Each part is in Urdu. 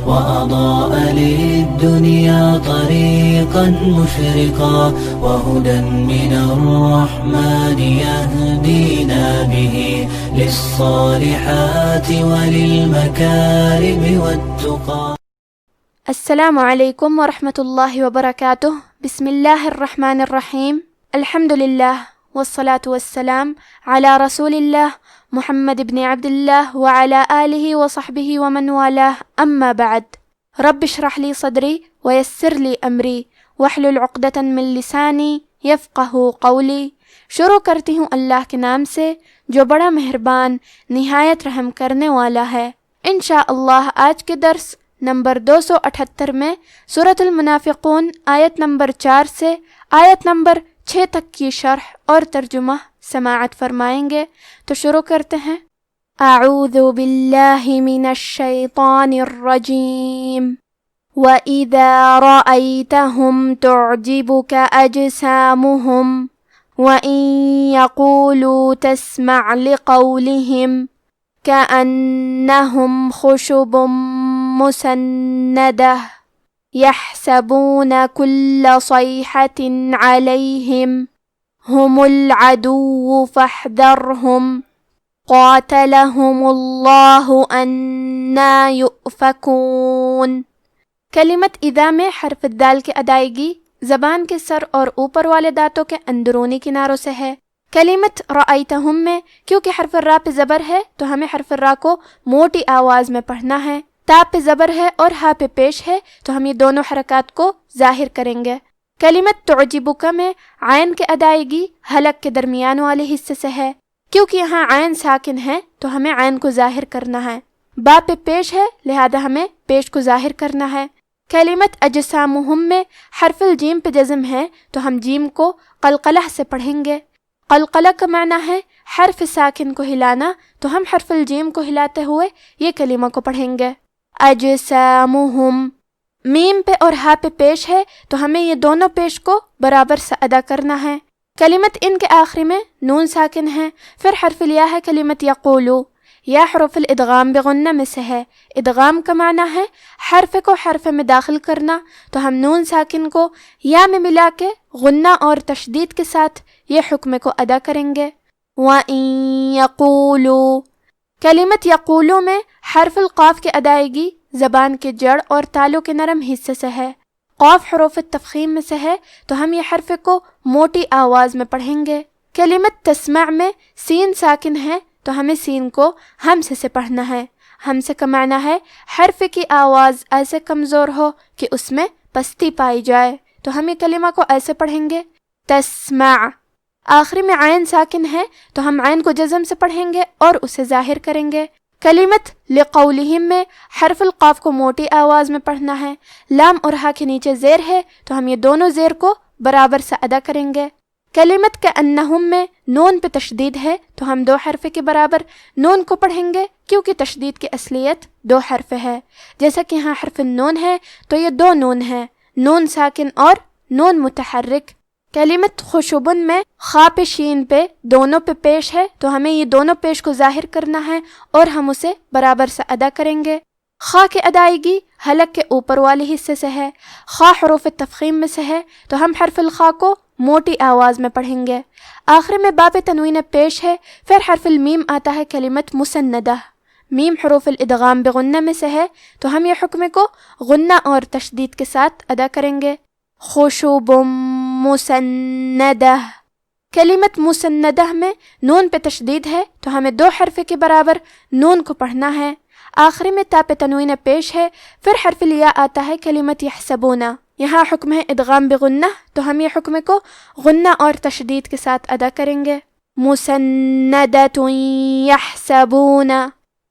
وأضاء للدنيا طريقا مشرقا وهدى من الرحمن يهدينا به للصالحات وللمكارم والتقى. السلام علیکم ورحمۃ اللہ وبرکاتہ. بسم اللہ الرحمن الرحیم. الحمد للہ والصلاة والسلام علی رسول اللہ محمد بن عبد اللہ وعلی آلہ وصحبہ ومن والاہ. اما بعد. رب اشرح لی صدری ویسر لی امری واحلل عقدۃ من لسانی یفقہوا قولی. شروع کرتی ہوں اللہ کے نام سے جو بڑا مہربان نہایت رحم کرنے والا ہے. انشاءاللہ آج کے درس نمبر 278 میں سورۃ المنافقون آیت نمبر 4 سے آیت نمبر 6 تک کی شرح اور ترجمہ سماعت فرمائیں گے. تو شروع کرتے ہیں. اعوذ باللہ من الشیطان الرجیم. وَإِذَا رَأَيْتَهُمْ تُعْجِبُكَ أَجْسَامُهُمْ وَإِن يَقُولُوا تَسْمَعْ لِقَوْلِهِمْ كأنهم خشب مسندة يحسبون كل صيحة عليهم هم العدو فاحذرهم قاتلهم الله أنا يؤفكون. کلمت اذا میں حرف الدال کی ادائیگی زبان کے سر اور اوپر والے دانتوں کے اندرونی کناروں سے ہے. کلمت رأیتہم میں کیونکہ حرف الراء پہ زبر ہے تو ہمیں حرف الراء کو موٹی آواز میں پڑھنا ہے. تا پہ زبر ہے اور ہا پہ پیش ہے تو ہم یہ دونوں حرکات کو ظاہر کریں گے. کلمت تعجبک میں عین کے ادائیگی حلق کے درمیان والے حصے سے ہے. کیونکہ یہاں عین ساکن ہے تو ہمیں عین کو ظاہر کرنا ہے. با پہ پیش ہے لہذا ہمیں پیش کو ظاہر کرنا ہے. کلمت اجسامہم میں حرف الجیم پہ جزم ہے تو ہم جیم کو قلقلہ سے پڑھیں گے. قلقلہ کا معنی ہے حرف ساکن کو ہلانا تو ہم حرف الجیم کو ہلاتے ہوئے یہ کلمہ کو پڑھیں گے. اجسامہم میم پہ اور ہا پہ پیش ہے تو ہمیں یہ دونوں پیش کو برابر سے ادا کرنا ہے. کلمت ان کے آخری میں نون ساکن ہے. پھر حرف الیا ہے کلمت یقولو. یا حروف الادغام بغنہ میں سے ہے. ادغام کا معنی ہے حرف کو حرف میں داخل کرنا تو ہم نون ساکن کو یا میں ملا کے غنہ اور تشدید کے ساتھ یہ حکم کو ادا کریں گے. وَإِن يَقُولُوا کلمت یقولو میں حرف القاف کی ادائیگی زبان کے جڑ اور تالوں کے نرم حصے سے ہے. قاف حروف التفخیم میں سے ہے تو ہم یہ حرف کو موٹی آواز میں پڑھیں گے. کلمت تسمع میں سین ساکن ہے تو ہمیں سین کو ہمزے سے پڑھنا ہے. ہمزے کا معنی ہے حرف کی آواز ایسے کمزور ہو کہ اس میں پستی پائی جائے تو ہم یہ کلمہ کو ایسے پڑھیں گے تسمع. آخری میں عین ساکن ہے تو ہم عین کو جزم سے پڑھیں گے اور اسے ظاہر کریں گے. کلمت لقولہم میں حرف القاف کو موٹی آواز میں پڑھنا ہے. لام اور ہا کے نیچے زیر ہے تو ہم یہ دونوں زیر کو برابر سے ادا کریں گے. کلمت کأنہم میں نون پہ تشدید ہے تو ہم 2 حرف کے برابر نون کو پڑھیں گے کیونکہ تشدید کی اصلیت 2 حرف ہے. جیسا کہ یہاں حرف النون ہے تو یہ 2 نون ہے، نون ساکن اور نون متحرک. کلمت خشبن میں خا پہ شین پہ دونوں پہ پیش ہے تو ہمیں یہ دونوں پیش کو ظاہر کرنا ہے اور ہم اسے برابر سے ادا کریں گے. خا کی ادائیگی حلق کے اوپر والے حصے سے ہے. خا حروف تفخیم میں سے ہے تو ہم حرف الخا کو موٹی آواز میں پڑھیں گے. آخر میں باب تنوین پیش ہے. پھر حرف المیم آتا ہے کلمت مسندہ. میم حروف الادغام بغنہ میں سے ہے تو ہم یہ حکم کو غنہ اور تشدید کے ساتھ ادا کریں گے. خشب مسندہ. کلمت مسندہ میں نون پہ تشدید ہے تو ہمیں 2 حرف کے برابر نون کو پڑھنا ہے. آخری میں تا پہ تنوین پیش ہے. پھر حرف الیا آتا ہے کلمت یحسبون. یہاں حکم ہے ادغام بغنہ تو ہم یہ حکم کو غنہ اور تشدید کے ساتھ ادا کریں گے. مسندۃ یحسبون.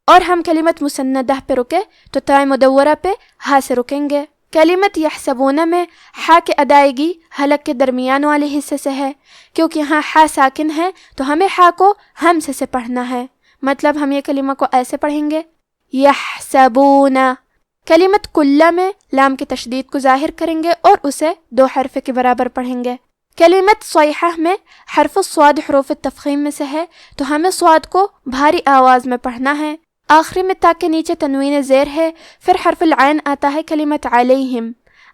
اور ہم کلمت مسندہ پہ رکے تو تائے مدورہ پہ ہا سے رکیں گے. کلمت یحسبون میں ہا کی ادائیگی حلق کے درمیان والے حصے سے ہے. کیونکہ یہاں ہا ساکن ہے تو ہمیں ہا کو ہمزے سے پڑھنا ہے. مطلب ہم یہ کلمہ کو ایسے پڑھیں گے یحسبون. کلمت کلہ میں لام کی تشدید کو ظاہر کریں گے اور اسے 2 حرف کے برابر پڑھیں گے. کلمت صیحہ میں حرف الصاد حروف التفخیم میں سے ہے تو ہمیں صاد کو بھاری آواز میں پڑھنا ہے. آخری میں تا کے نیچے تنوین زیر ہے، پھر حرف العین آتا ہے کلمت علیہم۔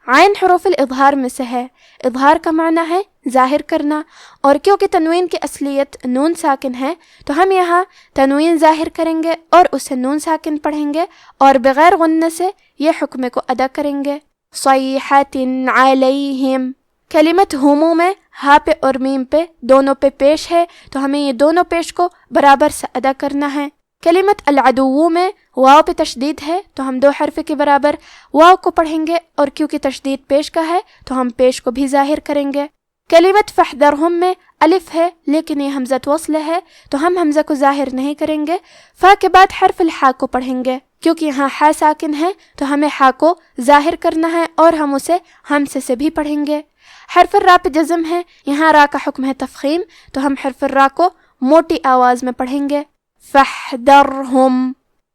عین حروف الاظہار میں سے ہے، اظہار کا معنی ہے ظاہر کرنا، اور کیونکہ تنوین کی اصلیت نون ساکن ہے تو ہم یہاں تنوین ظاہر کریں گے اور اسے نون ساکن پڑھیں گے اور بغیر غنہ سے یہ حکم کو ادا کریں گے۔ صیحۃ علیہم، کلمت ہمو میں ہا پہ اور میم پہ دونوں پہ پیش ہے تو ہمیں یہ دونوں پیش کو برابر سے ادا کرنا ہے۔ کلمت العدو میں واو پہ تشدید ہے تو ہم 2 حرف کے برابر واو کو پڑھیں گے، اور کیونکہ تشدید پیش کا ہے تو ہم پیش کو بھی ظاہر کریں گے۔ کلمت فاحذرہم میں الف ہے لیکن یہ حمزۃ وصل ہے تو ہم حمزہ کو ظاہر نہیں کریں گے، فا کے بعد حرف الحا کو پڑھیں گے، کیونکہ یہاں ہا ساکن ہے تو ہمیں ہا کو ظاہر کرنا ہے اور ہم اسے ہمزے سے بھی پڑھیں گے۔ حرف الراء پہ جزم ہے، یہاں را کا حکم ہے تفخیم تو ہم حرف الراء کو موٹی آواز میں پڑھیں گے۔ فاحذرہم،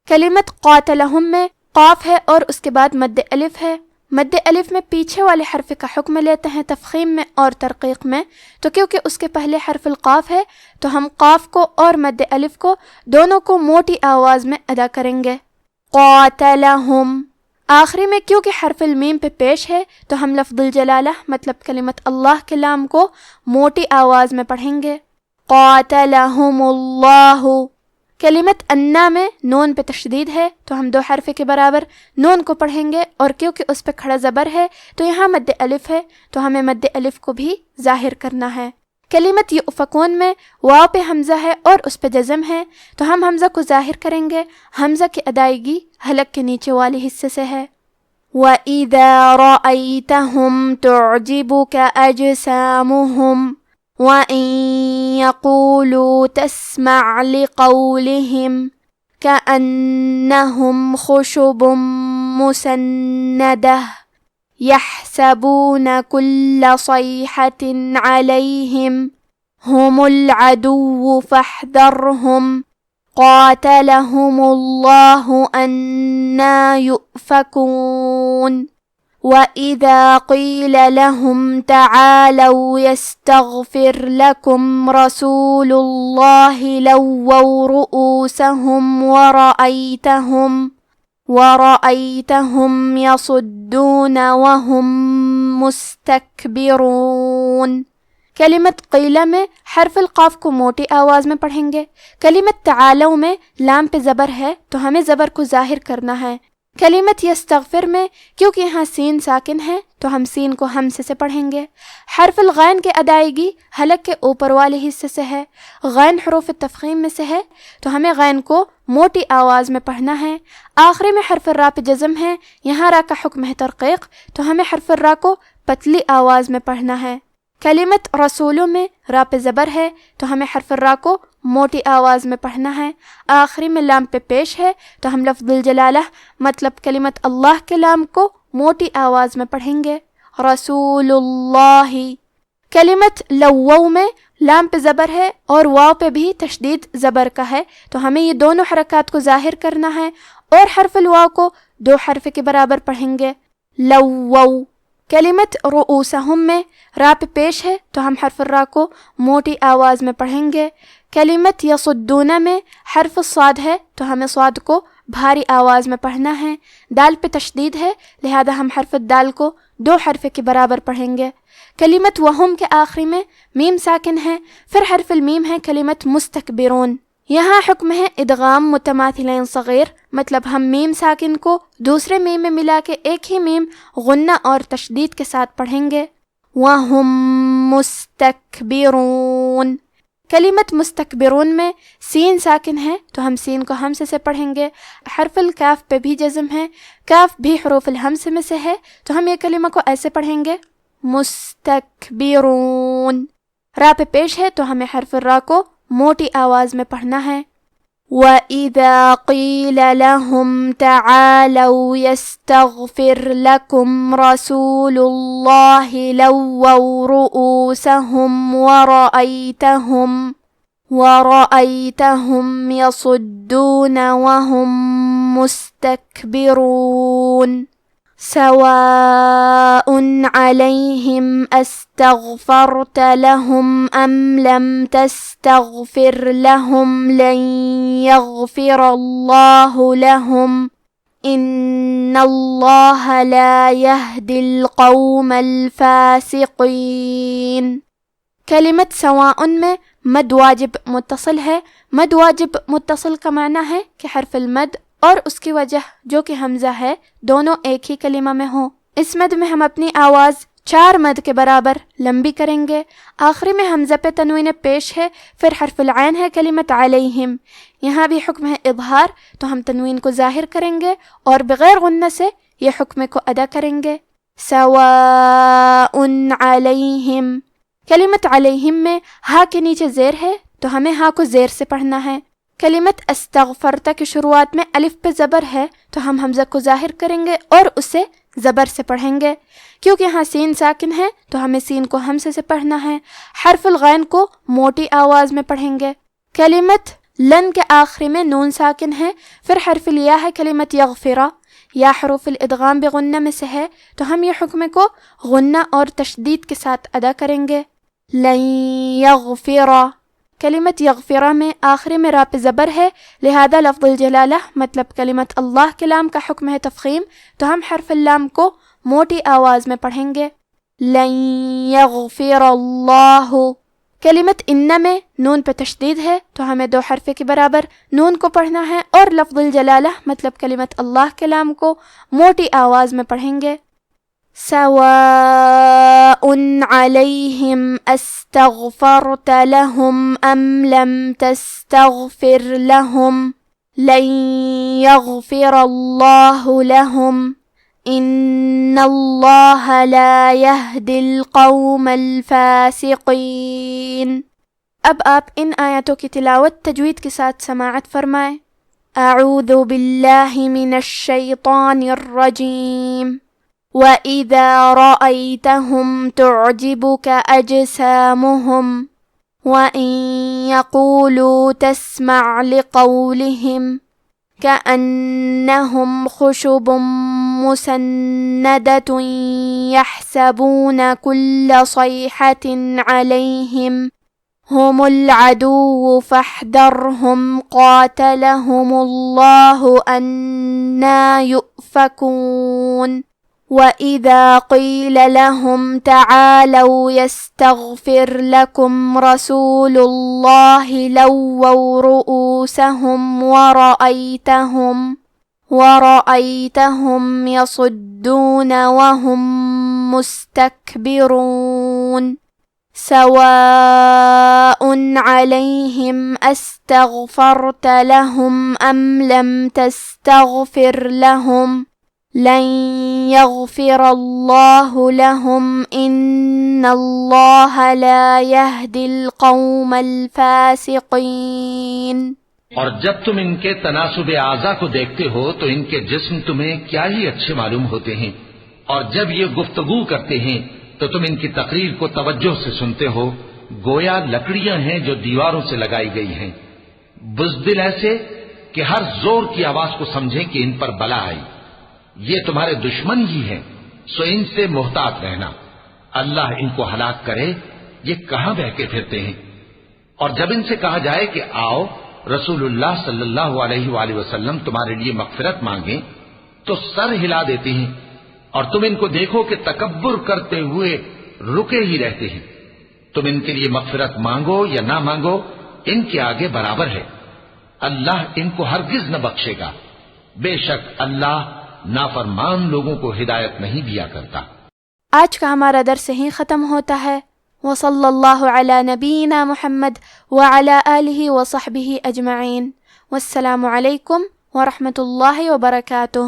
کلمت قاتلہم میں قاف ہے اور اس کے بعد مد الف ہے۔ مد الف میں پیچھے والے حرف کا حکم لیتے ہیں تفخیم میں اور ترقیق میں، تو کیونکہ اس کے پہلے حرف القاف ہے تو ہم قاف کو اور مد الف کو دونوں کو موٹی آواز میں ادا کریں گے۔ قاتلہم، آخری میں کیونکہ حرف المیم پہ پیش ہے تو ہم لفظ الجلالہ مطلب کلمت اللہ کے لام کو موٹی آواز میں پڑھیں گے۔ قاتلہم اللہ، کلمت انا میں نون پہ تشدید ہے تو ہم 2 حرف کے برابر نون کو پڑھیں گے، اور کیونکہ اس پہ کھڑا زبر ہے تو یہاں مد الف ہے تو ہمیں مد الف کو بھی ظاہر کرنا ہے۔ کلمت یؤفکون میں واو پہ حمزہ ہے اور اس پہ جزم ہے تو ہم حمزہ کو ظاہر کریں گے، حمزہ کی ادائیگی حلق کے نیچے والے حصے سے ہے۔ وَإِذَا رَأَيْتَهُمْ تُعْجِبُكَ أَجْسَامُهُمْ وَإِن يَقُولُوا تَسْمَعْ لِقَوْلِهِمْ كَأَنَّهُمْ خُشُبٌ مُّسَنَّدَةٌ يَحْسَبُونَ كُلَّ صَيْحَةٍ عَلَيْهِمْ هُمُ الْعَدُوُّ فَاحْذَرْهُمْ قَاتَلَهُمُ اللَّهُ أَنَّىٰ يُؤْفَكُونَ وَإِذَا قِيلَ لَهُمْ تَعَالَوْا يَسْتَغْفِرْ لَكُمْ رَسُولُ اللَّهِ لَوَّوْا رُءُوسَهُمْ وَرَأَيْتَهُمْ يَصُدُّونَ وَهُمْ مُسْتَكْبِرُونَ، کلمت قیلہ میں حرف القاف کو موٹی آواز میں پڑھیں گے۔ کلمت تعالو میں لام پہ زبر ہے تو ہمیں زبر کو ظاہر کرنا ہے۔ کلمت یستغفر میں کیونکہ یہاں سین ساکن ہے تو ہم سین کو ہمزے سے پڑھیں گے۔ حرف الغین کی ادائیگی حلق کے اوپر والے حصے سے ہے، غین حروف تفخیم میں سے ہے تو ہمیں غین کو موٹی آواز میں پڑھنا ہے۔ آخری میں حرف الراء پہ جزم ہے، یہاں را کا حکم ہے ترقیق تو ہمیں حرف الراء کو پتلی آواز میں پڑھنا ہے۔ کلمت رسولوں میں را پہ زبر ہے تو ہمیں حرف الراء کو موٹی آواز میں پڑھنا ہے۔ آخری میں لام پہ پیش ہے تو ہم لفظ الجلالہ مطلب کلمت اللہ کے لام کو موٹی آواز میں پڑھیں گے۔ رسول اللہ، کلمت لوو میں لام پہ زبر ہے اور واو پہ بھی تشدید زبر کا ہے تو ہمیں یہ دونوں حرکات کو ظاہر کرنا ہے اور حرف الواو کو 2 حرف کے برابر پڑھیں گے۔ لوو، کلمت رؤوسہم میں را پہ پیش ہے تو ہم حرف الراء کو موٹی آواز میں پڑھیں گے۔ کلمت یصدون میں حرف الصاد ہے تو ہمیں صاد کو بھاری آواز میں پڑھنا ہے۔ دال پہ تشدید ہے لہذا ہم حرف الدال کو 2 حرف کے برابر پڑھیں گے۔ کلمت وہم کے آخری میں میم ساکن ہے، پھر حرف المیم ہے کلمت مستکبرون، یہاں حکم ہے ادغام متماثلین صغیر مطلب ہم میم ساکن کو دوسرے میم میں ملا کے ایک ہی میم غنہ اور تشدید کے ساتھ پڑھیں گے۔ وَهُمْ مُسْتَكْبِرُونَ، کلمت مستکبرون میں سین ساکن ہے تو ہم سین کو ہمزے سے پڑھیں گے۔ حرف الکاف پہ بھی جزم ہے، کاف بھی حروف الہمز میں سے ہے تو ہم یہ کلمہ کو ایسے پڑھیں گے مستکبرون۔ را پہ پیش ہے تو ہمیں حرف الراء کو موٹی آواز میں پڑھنا ہے۔ وَإِذَا قِيلَ لَهُمْ تَعَالَوْا يَسْتَغْفِرْ لَكُمْ رَسُولُ اللَّهِ لَوَّوْا رُءُوسَهُمْ وَرَأَيْتَهُمْ يَصُدُّونَ وَهُمْ مُسْتَكْبِرُونَ، سواء عليهم استغفرت لهم أم لم تستغفر لهم لن يغفر الله لهم إن الله لا يهدي القوم الفاسقين۔ کلمت سواء میں مد واجب متصل ہے۔ مد واجب متصل کا معنی ہے کہ حرف المد اور اس کی وجہ جو کہ حمزہ ہے دونوں ایک ہی کلمہ میں ہوں۔ اس مد میں ہم اپنی آواز 4 مد کے برابر لمبی کریں گے۔ آخری میں حمزہ پہ تنوین پیش ہے، پھر حرف العین ہے کلمت علیہم، یہاں بھی حکم ہے اظہار تو ہم تنوین کو ظاہر کریں گے اور بغیر غنہ سے یہ حکم کو ادا کریں گے۔ سواء علیہم، کلمت علیہم میں ہا کے نیچے زیر ہے تو ہمیں ہا کو زیر سے پڑھنا ہے۔ کلمت استغفرت کی شروعات میں الف پہ زبر ہے تو ہم حمزہ کو ظاہر کریں گے اور اسے زبر سے پڑھیں گے۔ کیونکہ یہاں سین ساکن ہے تو ہمیں سین کو ہمزے سے پڑھنا ہے۔ حرف الغین کو موٹی آواز میں پڑھیں گے۔ کلمت لن کے آخری میں نون ساکن ہے، پھر حرف الیا ہے کلمت یغفرہ، یا حروف الادغام بغنہ میں سے ہے تو ہم یہ حکم کو غنہ اور تشدید کے ساتھ ادا کریں گے۔ لن یغفرہ، کلمت یغفرہ میں آخری میں را پہ زبر ہے، لہذا لفظ الجلالہ مطلب کلمت اللہ کے لام کا حکم ہے تفخیم تو ہم حرف اللام کو موٹی آواز میں پڑھیں گے۔ لن یغفر اللہ، کلمت ان میں نون پہ تشدید ہے تو ہمیں 2 حرف کے برابر نون کو پڑھنا ہے اور لفظ الجلالہ مطلب کلمت اللہ کے لام کو موٹی آواز میں پڑھیں گے۔ سواء علیہم استغفرت لهم ام لم تستغفر لهم لن يغفر الله لهم ان اللہ لا يهدي القوم الفاسقین۔ اب آپ ان آیاتوں کی تلاوت تجوید کے ساتھ سماعت فرمائیں۔ اعوذ باللہ من الشیطان الرجیم۔ وَإِذَا رَأَيْتَهُمْ تُعْجِبُكَ أَجْسَامُهُمْ وَإِنْ يَقُولُوا تَسْمَعْ لِقَوْلِهِمْ كَأَنَّهُمْ خُشُبٌ مُّسَنَّدَةٌ يَحْسَبُونَ كُلَّ صَيْحَةٍ عَلَيْهِمْ هُمُ الْعَدُوُّ فَاحْذَرْهُمْ قَاتَلَهُمُ اللَّهُ أَنَّى يُؤْفَكُونَ۔ وَإِذَا قِيلَ لَهُمْ تَعَالَوْا يَسْتَغْفِرْ لَكُمْ رَسُولُ اللَّهِ لَوَّوْا رُؤُوسَهُمْ وَرَأَيْتَهُمْ يَصُدُّونَ وَهُمْ مُسْتَكْبِرُونَ۔ سواء عليهم استغفرت لهم أم لم تستغفر لهم لن يغفر الله لهم إن الله لا يهدي القوم الفاسقين۔ اور جب تم ان کے تناسب اعضاء کو دیکھتے ہو تو ان کے جسم تمہیں کیا ہی اچھے معلوم ہوتے ہیں، اور جب یہ گفتگو کرتے ہیں تو تم ان کی تقریر کو توجہ سے سنتے ہو، گویا لکڑیاں ہیں جو دیواروں سے لگائی گئی ہیں، بزدل ایسے کہ ہر زور کی آواز کو سمجھیں کہ ان پر بلا آئی۔ یہ تمہارے دشمن ہی ہیں، سو ان سے محتاط رہنا، اللہ ان کو ہلاک کرے، یہ کہاں بہکے پھرتے ہیں۔ اور جب ان سے کہا جائے کہ آؤ رسول اللہ صلی اللہ علیہ وآلہ وسلم تمہارے لیے مغفرت مانگیں تو سر ہلا دیتے ہیں، اور تم ان کو دیکھو کہ تکبر کرتے ہوئے رکے ہی رہتے ہیں۔ تم ان کے لیے مغفرت مانگو یا نہ مانگو، ان کے آگے برابر ہے، اللہ ان کو ہرگز نہ بخشے گا، بے شک اللہ نافرمان لوگوں کو ہدایت نہیں دیا کرتا۔ آج کا ہمارا درس یہیں ختم ہوتا ہے۔ وصلی اللہ علی نبینا محمد وعلی آلہ وصحبہ اجمعین۔ والسلام علیکم ورحمۃ اللہ وبرکاتہ۔